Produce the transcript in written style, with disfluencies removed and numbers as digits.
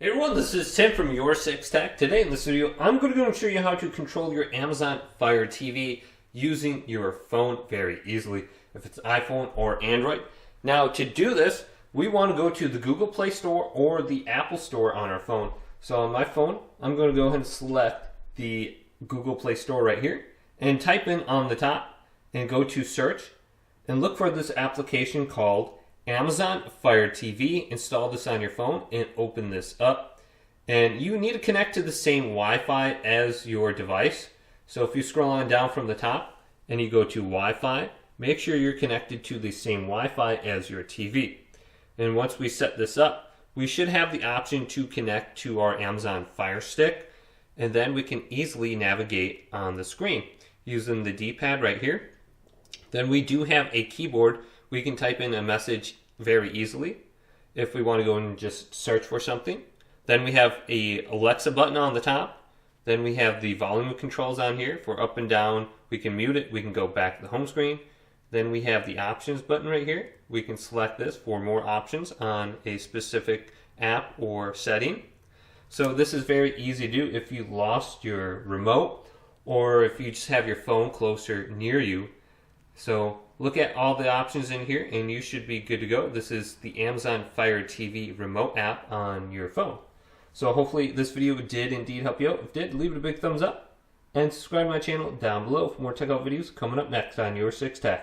Hey everyone, this is Tim from YourSixTech. Today in this video, I'm going to go and show you how to control your Amazon Fire TV using your phone very easily, if it's iPhone or Android. Now to do this, we want to go to the Google Play Store or the Apple Store on our phone. So on my phone, I'm going to go ahead and select the Google Play Store right here and type in on the top and go to search and look for this application called Amazon Fire TV. Install this on your phone and open this up. And you need to connect to the same Wi-Fi as your device. So if you scroll on down from the top and you go to Wi-Fi, make sure you're connected to the same Wi-Fi as your TV. And once we set this up, we should have the option to connect to our Amazon Fire Stick, and then we can easily navigate on the screen using the D-pad right here. Then we do have a keyboard. We can type in a message very easily if we want to go and just search for something. Then we have a Alexa button on the top. Then we have the volume controls on here for up and down. We can mute it. We can go back to the home screen. Then we have the options button right here. We can select this for more options on a specific app or setting. So this is very easy to do if you lost your remote or if you just have your phone closer near you. So look at all the options in here and you should be good to go. This is the Amazon Fire TV remote app on your phone. So hopefully this video did indeed help you out. If it did, leave it a big thumbs up and subscribe to my channel down below for more tech out videos coming up next on YourSixTech.